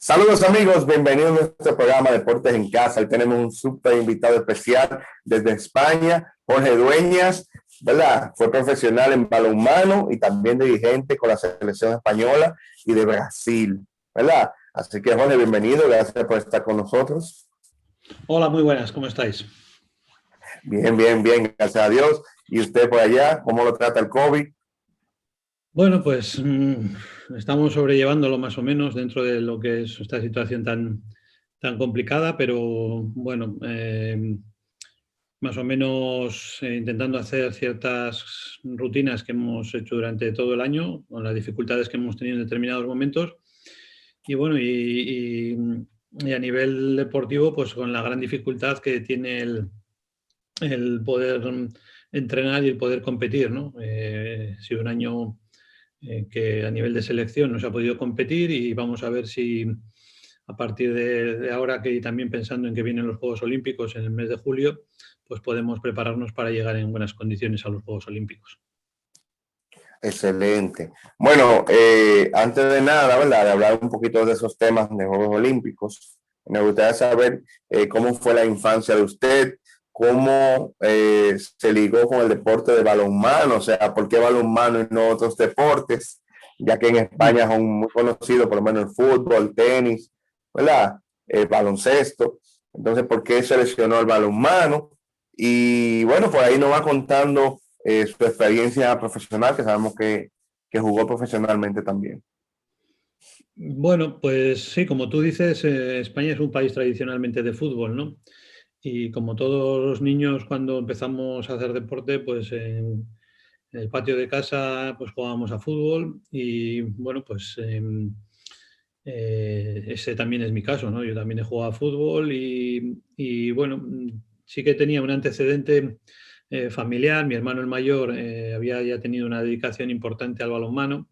Saludos amigos, bienvenidos a nuestro programa Deportes en Casa. Hoy tenemos un súper invitado especial desde España, Jorge Dueñas, ¿verdad? Fue profesional en balonmano y también dirigente con la selección española y de Brasil, ¿verdad? Así que Jorge, bienvenido, gracias por estar con nosotros. Hola, muy buenas, ¿cómo estáis? Bien, gracias a Dios. ¿Y usted por allá, cómo lo trata el COVID? Bueno, pues estamos sobrellevándolo más o menos dentro de lo que es esta situación tan complicada, pero bueno, más o menos intentando hacer ciertas rutinas que hemos hecho durante todo el año, con las dificultades que hemos tenido en determinados momentos. Y bueno, y a nivel deportivo, pues con la gran dificultad que tiene el poder entrenar y el poder competir, ¿no? Ha sido un año que a nivel de selección no se ha podido competir y vamos a ver si a partir de ahora, que también pensando en que vienen los Juegos Olímpicos en el mes de julio, pues podemos prepararnos para llegar en buenas condiciones a los Juegos Olímpicos. Excelente. Bueno, antes de nada, ¿verdad? De hablar un poquito de esos temas de Juegos Olímpicos, me gustaría saber cómo fue la infancia de usted, cómo se ligó con el deporte de balonmano, o sea, por qué balonmano y no otros deportes, ya que en España son muy conocidos, por lo menos el fútbol, tenis, ¿verdad? Baloncesto. Entonces, ¿por qué seleccionó el balonmano? Y bueno, por ahí nos va contando su experiencia profesional, que sabemos que jugó profesionalmente también. Bueno, pues sí, como tú dices, España es un país tradicionalmente de fútbol, ¿no? Y como todos los niños cuando empezamos a hacer deporte, pues en el patio de casa pues jugábamos a fútbol y bueno, pues ese también es mi caso, ¿no? Yo también he jugado a fútbol y bueno, sí que tenía un antecedente familiar. Mi hermano el mayor había ya tenido una dedicación importante al balonmano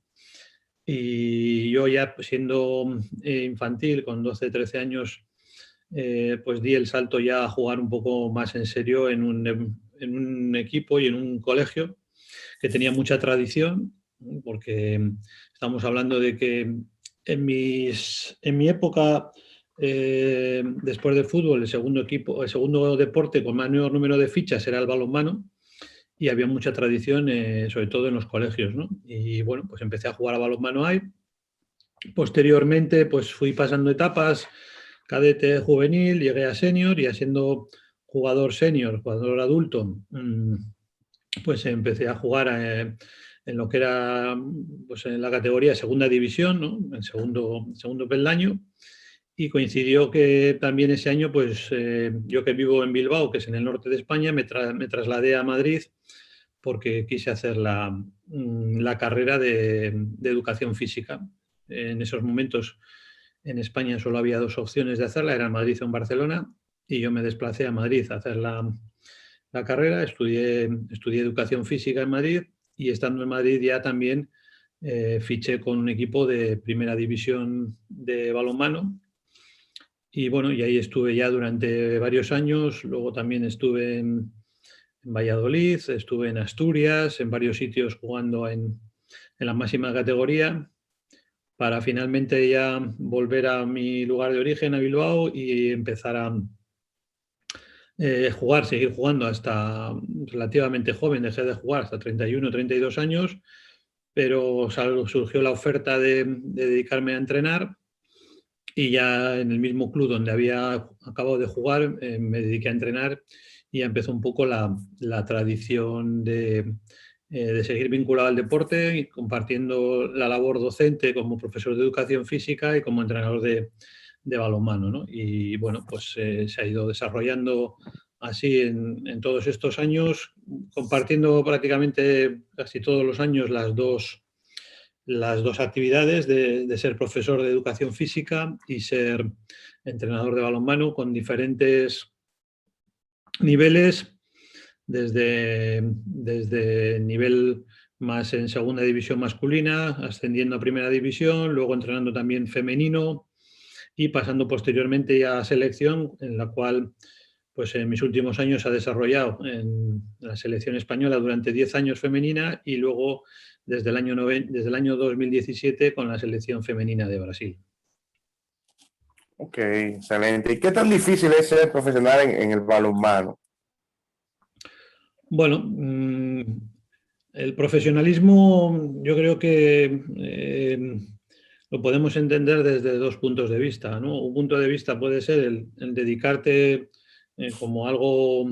y yo ya pues, siendo infantil, con 12, 13 años, pues di el salto ya a jugar un poco más en serio en un equipo y en un colegio que tenía mucha tradición, porque estamos hablando de que en mi época, después del fútbol, el segundo deporte con mayor número de fichas era el balonmano y había mucha tradición, sobre todo en los colegios, ¿no? Y bueno, pues empecé a jugar a balonmano ahí. Posteriormente, pues fui pasando etapas, cadete, juvenil, llegué a senior y ya siendo jugador senior, jugador adulto, pues empecé a jugar en lo que era pues en la categoría segunda división, ¿no? En segundo peldaño. Y coincidió que también ese año, pues yo que vivo en Bilbao, que es en el norte de España, me trasladé a Madrid porque quise hacer la carrera de educación física. En esos momentos en España solo había dos opciones de hacerla, eran Madrid o en Barcelona, y yo me desplacé a Madrid a hacer la carrera, estudié educación física en Madrid y estando en Madrid ya también fiché con un equipo de primera división de balonmano y bueno, y ahí estuve ya durante varios años, luego también estuve en Valladolid, estuve en Asturias, en varios sitios jugando en la máxima categoría para finalmente ya volver a mi lugar de origen, a Bilbao, y empezar a seguir jugando hasta relativamente joven. Dejé de jugar hasta 31, 32 años, pero surgió la oferta de dedicarme a entrenar y ya en el mismo club donde había acabado de jugar me dediqué a entrenar y ya empezó un poco la tradición de seguir vinculado al deporte y compartiendo la labor docente como profesor de educación física y como entrenador de balonmano, ¿no? Y bueno, pues se ha ido desarrollando así en todos estos años, compartiendo prácticamente casi todos los años las dos actividades de ser profesor de educación física y ser entrenador de balonmano con diferentes niveles, desde nivel más en segunda división masculina, ascendiendo a primera división, luego entrenando también femenino y pasando posteriormente ya a selección, en la cual pues en mis últimos años ha desarrollado en la selección española durante 10 años femenina y luego desde el año 2017 con la selección femenina de Brasil. Ok, excelente. ¿Y qué tan difícil es ser profesional en el balonmano? Bueno, el profesionalismo yo creo que lo podemos entender desde dos puntos de vista, ¿no? Un punto de vista puede ser el dedicarte como algo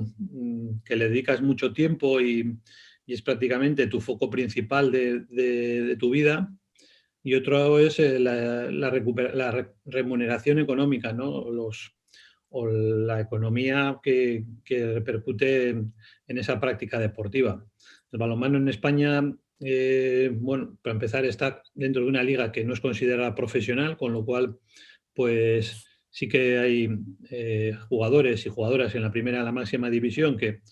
que le dedicas mucho tiempo y es prácticamente tu foco principal de tu vida. Y otro es la remuneración económica, ¿no? O la economía que repercute en esa práctica deportiva. El balonmano en España, bueno, para empezar, está dentro de una liga que no es considerada profesional, con lo cual, pues sí que hay jugadores y jugadoras en la primera, la máxima división que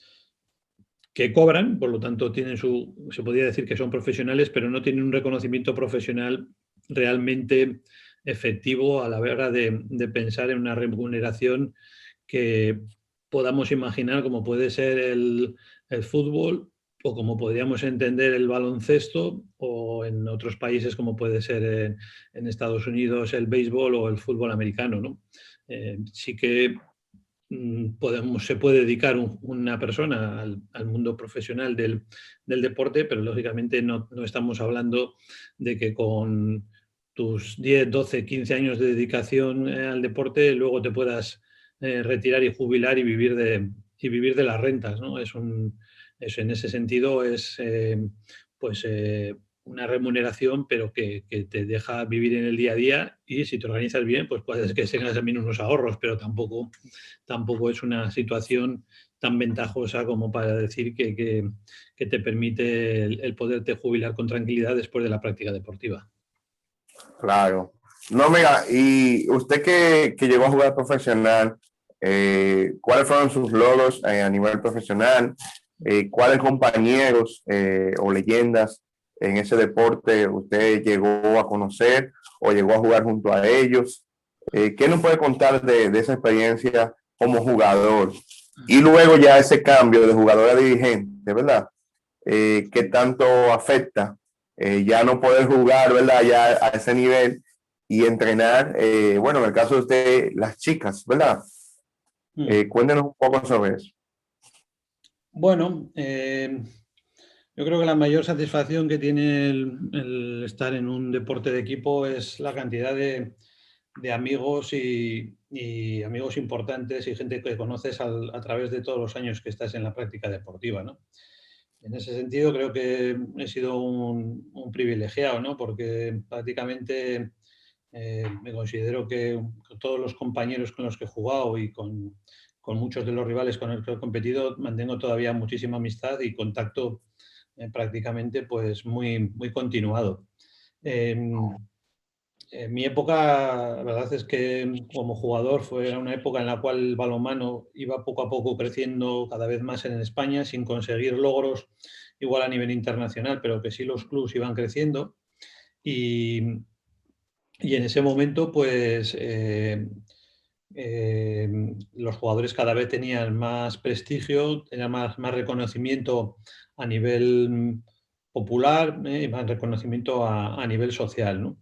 cobran, por lo tanto se podría decir que son profesionales, pero no tienen un reconocimiento profesional realmente efectivo a la hora de pensar en una remuneración que podamos imaginar como puede ser el fútbol o como podríamos entender el baloncesto o en otros países como puede ser en Estados Unidos el béisbol o el fútbol americano, ¿no? Sí que se puede dedicar una persona al mundo profesional del deporte, pero lógicamente no estamos hablando de que con tus 10, 12, 15 años de dedicación al deporte luego te puedas retirar y jubilar y vivir de las rentas, ¿no? En ese sentido es pues una remuneración, pero que te deja vivir en el día a día y si te organizas bien, pues puedes que tengas también unos ahorros, pero tampoco es una situación tan ventajosa como para decir que te permite el poderte jubilar con tranquilidad después de la práctica deportiva. Claro. No, mira, y usted que llegó a jugar profesional, ¿cuáles fueron sus logros a nivel profesional? ¿Cuáles compañeros o leyendas en ese deporte usted llegó a conocer o llegó a jugar junto a ellos? ¿Qué nos puede contar de esa experiencia como jugador? Y luego ya ese cambio de jugador a dirigente, ¿verdad? ¿Qué tanto afecta ya no poder jugar, ¿verdad? Ya a ese nivel y entrenar, bueno, en el caso de usted, las chicas, ¿verdad? Cuéntenos un poco sobre eso. Bueno, yo creo que la mayor satisfacción que tiene el estar en un deporte de equipo es la cantidad de amigos y amigos importantes y gente que conoces a través de todos los años que estás en la práctica deportiva, ¿no? En ese sentido creo que he sido un privilegiado, ¿no? Porque prácticamente me considero que con todos los compañeros con los que he jugado y con muchos de los rivales con los que he competido mantengo todavía muchísima amistad y contacto prácticamente pues muy continuado. En mi época, la verdad es que como jugador fue una época en la cual el balonmano iba poco a poco creciendo cada vez más en España, sin conseguir logros igual a nivel internacional, pero que sí los clubes iban creciendo. Y, y en ese momento, pues los jugadores cada vez tenían más prestigio, tenían más reconocimiento a nivel popular y más reconocimiento a nivel social, ¿no?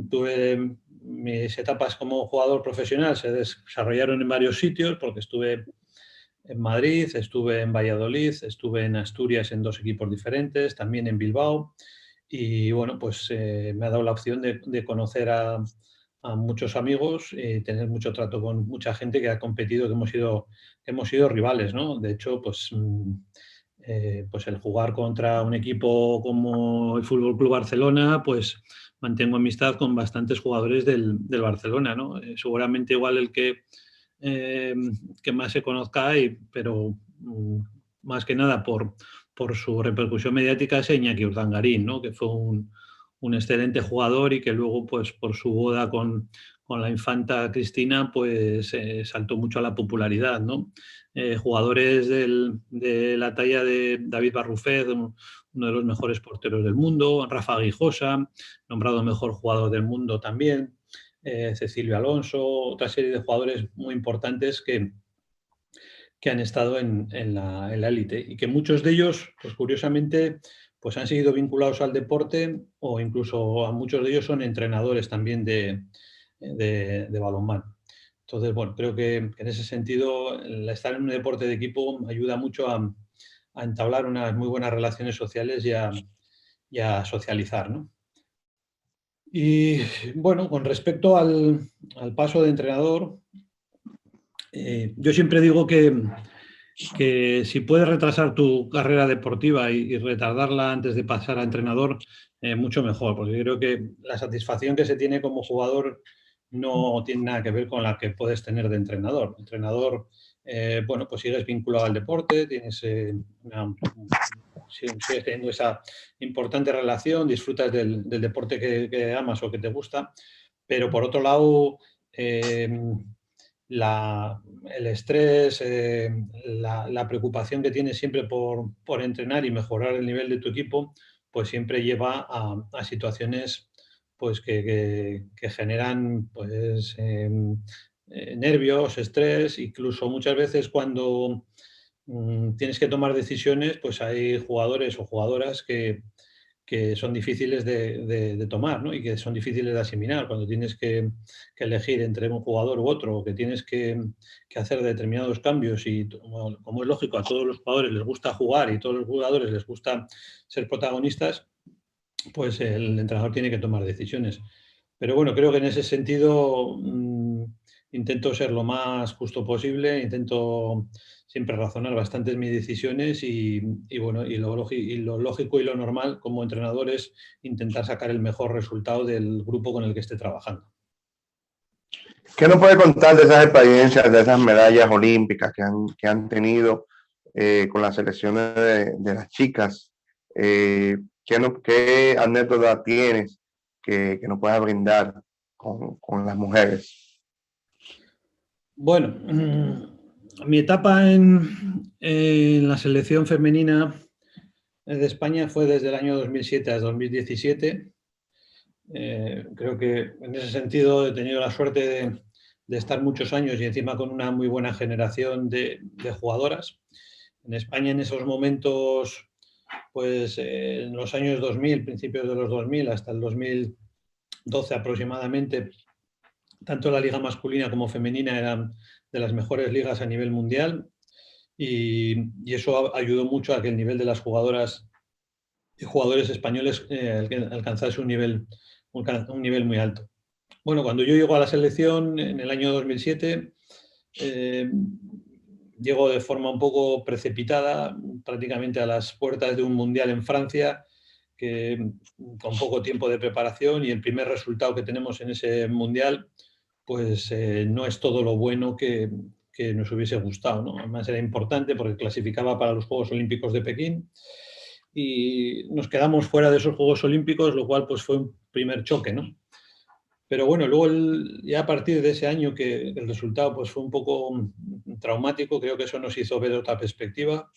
Tuve mis etapas como jugador profesional, se desarrollaron en varios sitios porque estuve en Madrid, estuve en Valladolid, estuve en Asturias en dos equipos diferentes, también en Bilbao y bueno, pues me ha dado la opción de conocer a muchos amigos y tener mucho trato con mucha gente que ha competido, que hemos sido rivales, ¿no? De hecho, pues, pues el jugar contra un equipo como el Fútbol Club Barcelona, pues mantengo amistad con bastantes jugadores del Barcelona, ¿no? Seguramente igual eh, que más se conozca ahí, pero más que nada por su repercusión mediática es Iñaki Urdangarín, ¿no? Que fue un excelente jugador y que luego, pues por su boda con la infanta Cristina, pues saltó mucho a la popularidad, ¿no? Jugadores de la talla de David Barrufet, uno de los mejores porteros del mundo, Rafa Guijosa, nombrado mejor jugador del mundo también, Cecilio Alonso, otra serie de jugadores muy importantes que han estado en la élite y que muchos de ellos, pues curiosamente, pues han seguido vinculados al deporte o incluso a muchos de ellos son entrenadores también de balonmano. Entonces, bueno, creo que en ese sentido, el estar en un deporte de equipo ayuda mucho a entablar unas muy buenas relaciones sociales y a socializar, ¿no? Y bueno, con respecto al paso de entrenador, yo siempre digo que si puedes retrasar tu carrera deportiva y retardarla antes de pasar a entrenador, mucho mejor, porque yo creo que la satisfacción que se tiene como jugador no tiene nada que ver con la que puedes tener de entrenador. Entrenador, bueno, pues sigues vinculado al deporte, tienes sigues teniendo esa importante relación, disfrutas del deporte que amas o que te gusta, pero por otro lado, eh, el estrés, la preocupación que tienes siempre por entrenar y mejorar el nivel de tu equipo, pues siempre lleva a situaciones pues que generan pues, nervios, estrés, incluso muchas veces cuando tienes que tomar decisiones, pues hay jugadores o jugadoras que son difíciles de tomar, ¿no? Y que son difíciles de asimilar cuando tienes que elegir entre un jugador u otro, o que tienes que hacer determinados cambios y, como es lógico, a todos los jugadores les gusta jugar y a todos los jugadores les gusta ser protagonistas, pues el entrenador tiene que tomar decisiones. Pero bueno, creo que en ese sentido intento ser lo más justo posible, intento siempre razonar bastante mis decisiones y bueno, y lo lógico y lo normal como entrenador es intentar sacar el mejor resultado del grupo con el que esté trabajando. ¿Qué nos puede contar de esas experiencias, de esas medallas olímpicas que han tenido con las selecciones de las chicas? ¿Qué anécdota tienes que nos puedas brindar con las mujeres? Bueno, mi etapa en la selección femenina de España fue desde el año 2007 a 2017. Creo que en ese sentido he tenido la suerte de estar muchos años y encima con una muy buena generación de jugadoras. En España en esos momentos, pues en los años 2000, principios de los 2000 hasta el 2012 aproximadamente, tanto la liga masculina como femenina eran de las mejores ligas a nivel mundial y eso ayudó mucho a que el nivel de las jugadoras y jugadores españoles alcanzase un nivel muy alto. Bueno, cuando yo llego a la selección en el año 2007, llego de forma un poco precipitada, prácticamente a las puertas de un mundial en Francia, con poco tiempo de preparación, y el primer resultado que tenemos en ese mundial pues no es todo lo bueno que nos hubiese gustado, ¿no? Además era importante porque clasificaba para los Juegos Olímpicos de Pekín y nos quedamos fuera de esos Juegos Olímpicos, lo cual pues fue un primer choque, ¿no? Pero bueno, luego ya a partir de ese año que el resultado pues fue un poco traumático, creo que eso nos hizo ver otra perspectiva.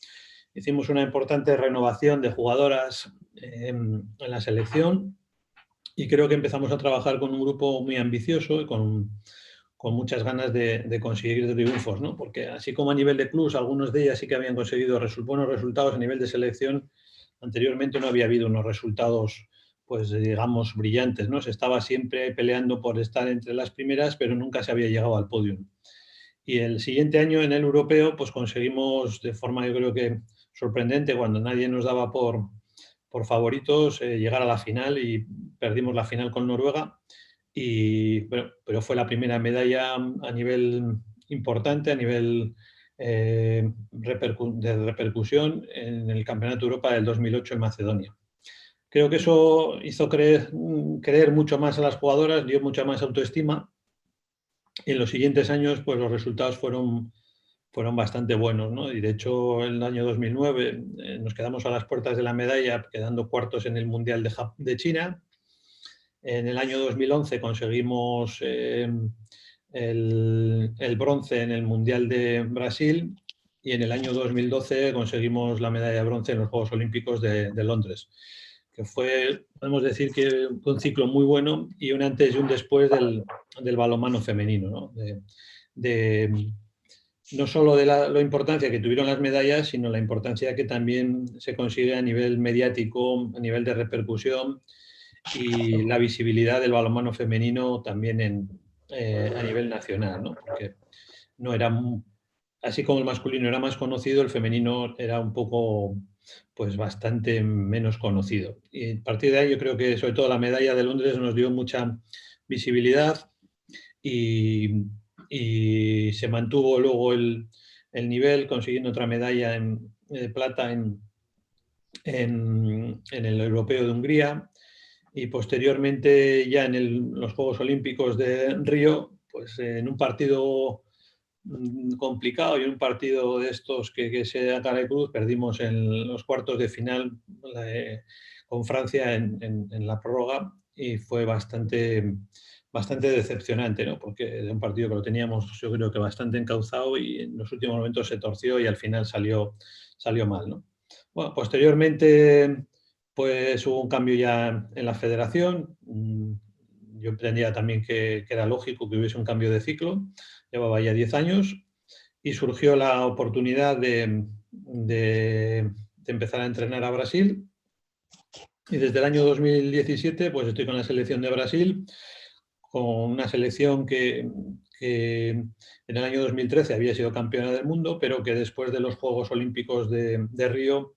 Hicimos una importante renovación de jugadoras en la selección y creo que empezamos a trabajar con un grupo muy ambicioso y con muchas ganas de conseguir triunfos, ¿no? Porque así como a nivel de clubs, algunos de ellas sí que habían conseguido buenos resultados, a nivel de selección anteriormente no había habido unos resultados, pues digamos, brillantes, ¿no? Se estaba siempre peleando por estar entre las primeras, pero nunca se había llegado al podio. Y el siguiente año en el europeo, pues conseguimos de forma, yo creo que sorprendente, cuando nadie nos daba por favoritos, llegar a la final y perdimos la final con Noruega. Pero fue la primera medalla a nivel importante, a nivel de repercusión en el Campeonato de Europa del 2008 en Macedonia. Creo que eso hizo creer mucho más a las jugadoras, dio mucha más autoestima. Y en los siguientes años, pues los resultados fueron bastante buenos, ¿no? Y de hecho, en el año 2009 nos quedamos a las puertas de la medalla, quedando cuartos en el Mundial de China. En el año 2011 conseguimos el bronce en el Mundial de Brasil y en el año 2012 conseguimos la medalla de bronce en los Juegos Olímpicos de Londres, que fue, podemos decir que fue un ciclo muy bueno y un antes y un después del balonmano femenino, ¿no? No solo de la importancia que tuvieron las medallas, sino la importancia que también se consigue a nivel mediático, a nivel de repercusión y la visibilidad del balonmano femenino también a nivel nacional, ¿no? Porque no era, así como el masculino era más conocido, el femenino era un poco, pues bastante menos conocido. Y a partir de ahí yo creo que sobre todo la medalla de Londres nos dio mucha visibilidad y, y se mantuvo luego el nivel, consiguiendo otra medalla de plata en el Europeo de Hungría y posteriormente ya en los Juegos Olímpicos de Río, pues en un partido complicado y en un partido de estos que se da cara y cruz, perdimos en los cuartos de final con Francia en la prórroga y fue bastante decepcionante, ¿no? Porque de un partido que lo teníamos yo creo que bastante encauzado y en los últimos momentos se torció y al final salió mal, ¿no? Bueno, posteriormente pues hubo un cambio ya en la federación. Yo entendía también que era lógico que hubiese un cambio de ciclo. Llevaba ya 10 años y surgió la oportunidad de empezar a entrenar a Brasil. Y desde el año 2017 pues estoy con la selección de Brasil, con una selección que en el año 2013 había sido campeona del mundo, pero que después de los Juegos Olímpicos de Río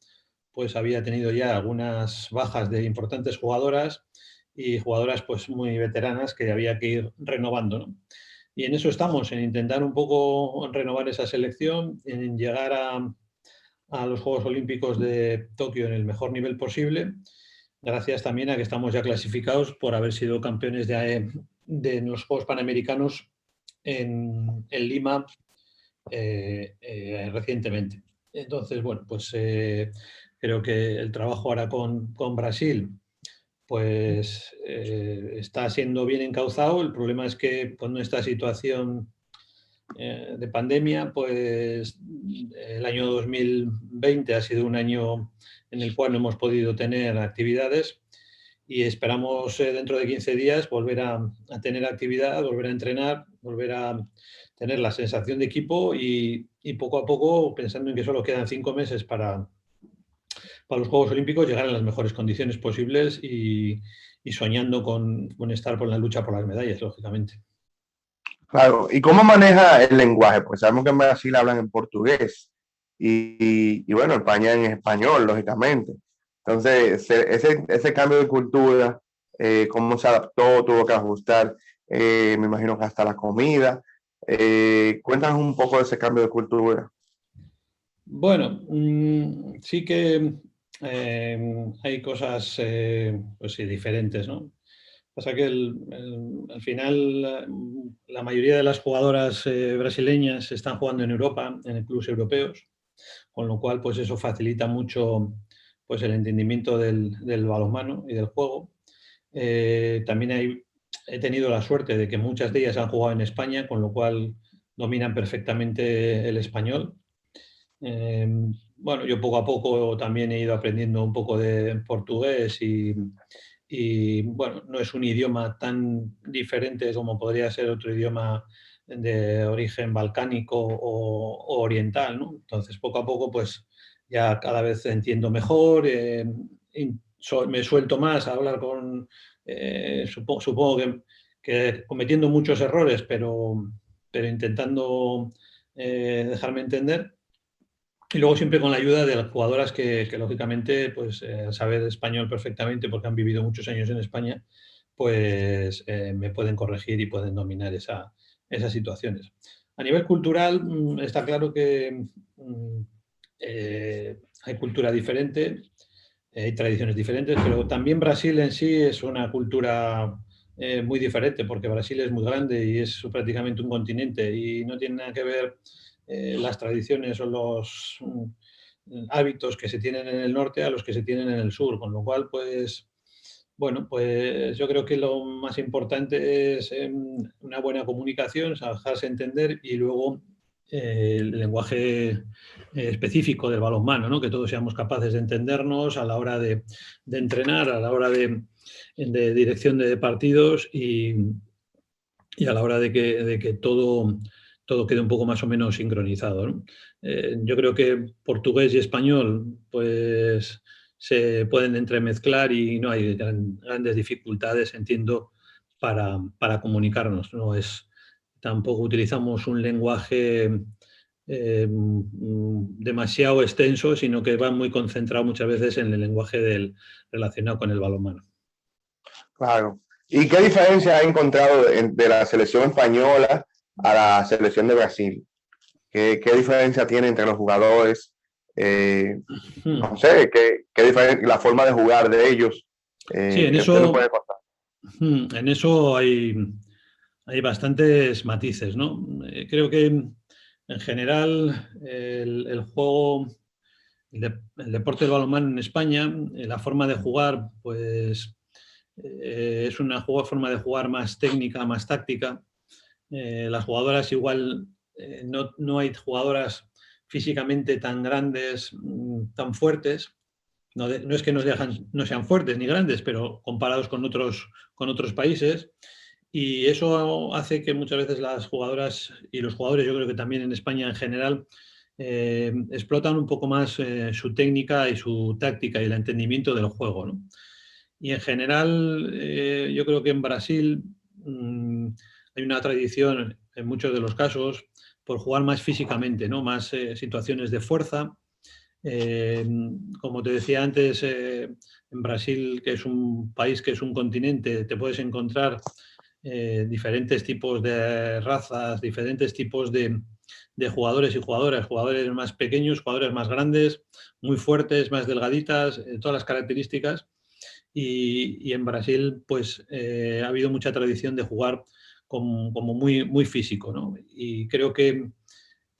pues había tenido ya algunas bajas de importantes jugadoras y jugadoras pues muy veteranas que había que ir renovando, ¿no? Y en eso estamos, en intentar un poco renovar esa selección, en llegar a los Juegos Olímpicos de Tokio en el mejor nivel posible, gracias también a que estamos ya clasificados por haber sido campeones de los Juegos Panamericanos en Lima recientemente. Entonces, bueno, pues creo que el trabajo ahora con Brasil pues está siendo bien encauzado. El problema es que con esta situación de pandemia, pues el año 2020 ha sido un año en el cual no hemos podido tener actividades y esperamos dentro de 15 días volver a tener actividad, volver a entrenar, volver a tener la sensación de equipo y poco a poco, pensando en que solo quedan 5 meses para los Juegos Olímpicos, llegar en las mejores condiciones posibles y soñando con estar por la lucha por las medallas, lógicamente. Claro, ¿y cómo maneja el lenguaje? Pues sabemos que en Brasil hablan en portugués y bueno, España en español, lógicamente. Entonces, ese cambio de cultura, ¿cómo se adaptó? Tuvo que ajustar, me imagino que hasta la comida. Cuéntanos un poco de ese cambio de cultura. Bueno, sí que hay cosas pues sí, diferentes, ¿no? Pasa que al final la mayoría de las jugadoras brasileñas están jugando en Europa, en clubes europeos, con lo cual pues eso facilita mucho pues el entendimiento del balonmano y del juego. También he tenido la suerte de que muchas de ellas han jugado en España, con lo cual dominan perfectamente el español. Bueno, yo poco a poco también he ido aprendiendo un poco de portugués y, bueno, no es un idioma tan diferente como podría ser otro idioma de origen balcánico o oriental, ¿no? Entonces, poco a poco, pues ya cada vez entiendo mejor, me suelto más a hablar supongo que cometiendo muchos errores, pero intentando dejarme entender. Y luego siempre con la ayuda de las jugadoras que lógicamente, pues al saber español perfectamente, porque han vivido muchos años en España, pues me pueden corregir y pueden dominar esas situaciones. A nivel cultural, está claro que hay cultura diferente, hay tradiciones diferentes, pero también Brasil en sí es una cultura muy diferente, porque Brasil es muy grande y es prácticamente un continente y no tiene nada que ver las tradiciones o los hábitos que se tienen en el norte a los que se tienen en el sur, con lo cual, pues, bueno, pues yo creo que lo más importante es una buena comunicación, dejarse entender y luego el lenguaje específico del balonmano, ¿no? Que todos seamos capaces de entendernos a la hora de entrenar, a la hora de dirección de partidos y a la hora de que todo quede un poco más o menos sincronizado, ¿no? Yo creo que portugués y español pues se pueden entremezclar y no hay grandes dificultades, entiendo para comunicarnos. Tampoco utilizamos un lenguaje demasiado extenso, sino que va muy concentrado muchas veces en el lenguaje relacionado con el balonmano. Claro. ¿Y qué diferencia ha encontrado de la selección española a la selección de Brasil? ¿Qué diferencia tiene entre los jugadores? No sé, ¿qué diferencia, la forma de jugar de ellos? Sí, en ¿qué usted nos eso, puede contar? en eso hay bastantes matices, ¿no? Creo que en general el juego, el deporte del balonmano en España, la forma de jugar, pues es una forma de jugar más técnica, más táctica. Las jugadoras igual, no hay jugadoras físicamente tan grandes, tan fuertes. No es que no sean fuertes ni grandes, pero comparados con otros países. Y eso hace que muchas veces las jugadoras y los jugadores, yo creo que también en España en general, explotan un poco más su técnica y su táctica y el entendimiento del juego, ¿no? Y en general, yo creo que en Brasil hay una tradición, en muchos de los casos, por jugar más físicamente, ¿no? Más situaciones de fuerza. Como te decía antes, en Brasil, que es un país, que es un continente, te puedes encontrar diferentes tipos de razas, diferentes tipos de jugadores y jugadoras, jugadores más pequeños, jugadores más grandes, muy fuertes, más delgaditas, todas las características. Y en Brasil, pues ha habido mucha tradición de jugar como muy, muy físico, ¿no? Y creo que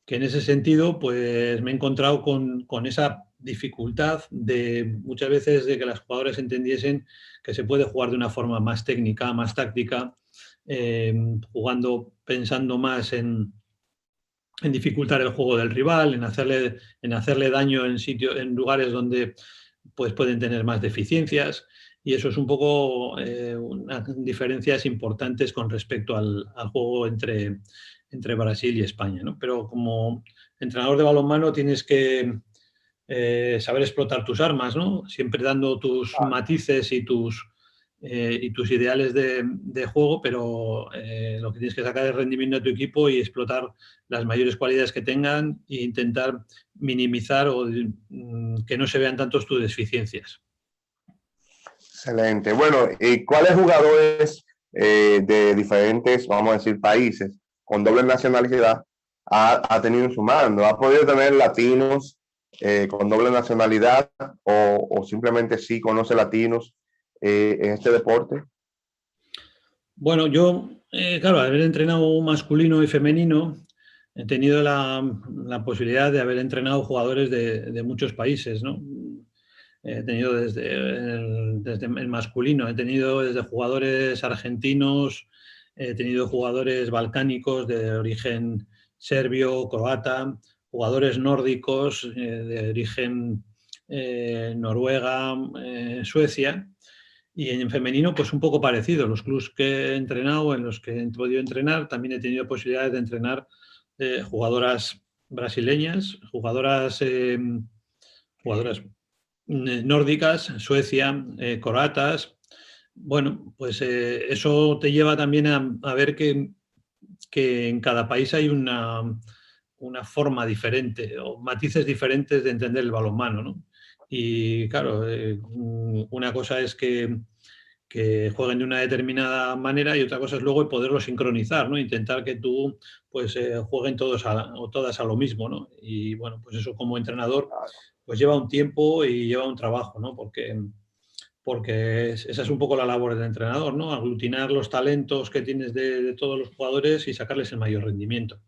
en ese sentido, pues me he encontrado con esa dificultad de muchas veces de que las jugadoras entendiesen que se puede jugar de una forma más técnica, más táctica, jugando, pensando más en dificultar el juego del rival, en hacerle daño en lugares donde pues, pueden tener más deficiencias. Y eso es un poco unas diferencias importantes con respecto al juego entre Brasil y España, ¿no? Pero como entrenador de balonmano tienes que saber explotar tus armas, ¿no? Siempre dando tus matices y tus ideales de juego, pero lo que tienes que sacar es rendimiento a tu equipo y explotar las mayores cualidades que tengan e intentar minimizar o que no se vean tantos tus deficiencias. Excelente. Bueno, ¿y cuáles jugadores de diferentes, vamos a decir, países con doble nacionalidad ha tenido en su mando? ¿Ha podido tener latinos con doble nacionalidad o simplemente sí conoce latinos en este deporte? Bueno, yo, claro, haber entrenado masculino y femenino, he tenido la posibilidad de haber entrenado jugadores de muchos países, ¿no? He tenido desde el masculino, he tenido desde jugadores argentinos, he tenido jugadores balcánicos de origen serbio, croata, jugadores nórdicos de origen Noruega, Suecia. Y en femenino, pues un poco parecido. Los clubes que he entrenado, en los que he podido entrenar, también he tenido posibilidades de entrenar jugadoras brasileñas, jugadoras nórdicas, Suecia, croatas. Bueno, pues eso te lleva también a ver que en cada país hay una forma diferente o matices diferentes de entender el balonmano, ¿no? Y claro, una cosa es que jueguen de una determinada manera y otra cosa es luego el poderlo sincronizar, ¿no? Intentar que tú pues jueguen todos o todas a lo mismo, ¿no? Y bueno, pues eso como entrenador pues lleva un tiempo y lleva un trabajo, ¿no? Porque esa es un poco la labor del entrenador, ¿no? Aglutinar los talentos que tienes de todos los jugadores y sacarles el mayor rendimiento.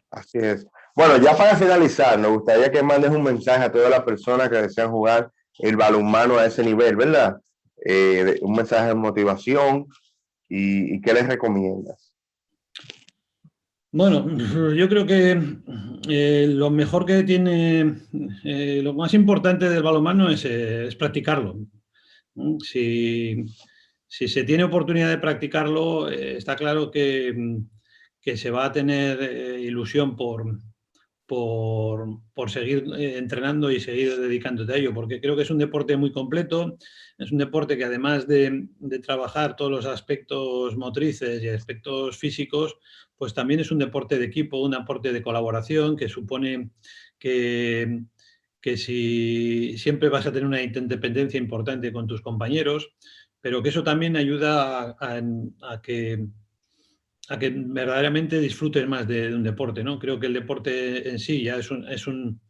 Así es. Bueno, ya para finalizar, nos gustaría que mandes un mensaje a todas las personas que desean jugar el balonmano a ese nivel, ¿verdad? Un mensaje de motivación y ¿qué les recomiendas? Bueno, yo creo que lo mejor que tiene, lo más importante del balonmano es practicarlo. Si se tiene oportunidad de practicarlo, está claro que se va a tener ilusión por seguir entrenando y seguir dedicándote a ello, porque creo que es un deporte muy completo, es un deporte que además de trabajar todos los aspectos motrices y aspectos físicos, pues también es un deporte de equipo, un deporte de colaboración que supone que si siempre vas a tener una interdependencia importante con tus compañeros, pero que eso también ayuda a que verdaderamente disfrutes más de un deporte, ¿no? Creo que el deporte en sí ya es un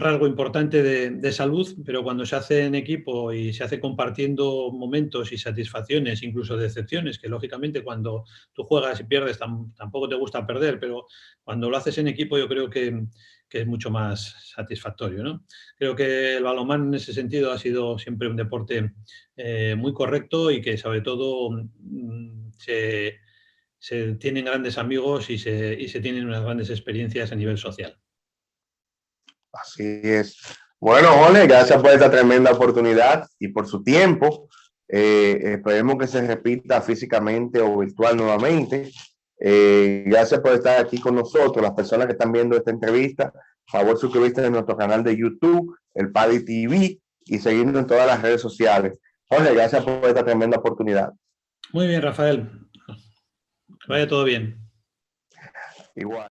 rasgo importante de salud, pero cuando se hace en equipo y se hace compartiendo momentos y satisfacciones, incluso decepciones, que lógicamente cuando tú juegas y pierdes tampoco te gusta perder, pero cuando lo haces en equipo yo creo que es mucho más satisfactorio, ¿no? Creo que el balonmano en ese sentido ha sido siempre un deporte muy correcto y que sobre todo se tienen grandes amigos y se tienen unas grandes experiencias a nivel social. Así es. Bueno, Jorge, gracias por esta tremenda oportunidad y por su tiempo. Esperemos que se repita físicamente o virtual nuevamente. Gracias por estar aquí con nosotros. Las personas que están viendo esta entrevista, por favor suscribirse a nuestro canal de YouTube, el PADI TV, y seguirnos en todas las redes sociales. Jorge, gracias por esta tremenda oportunidad. Muy bien, Rafael. Que vaya todo bien. Igual.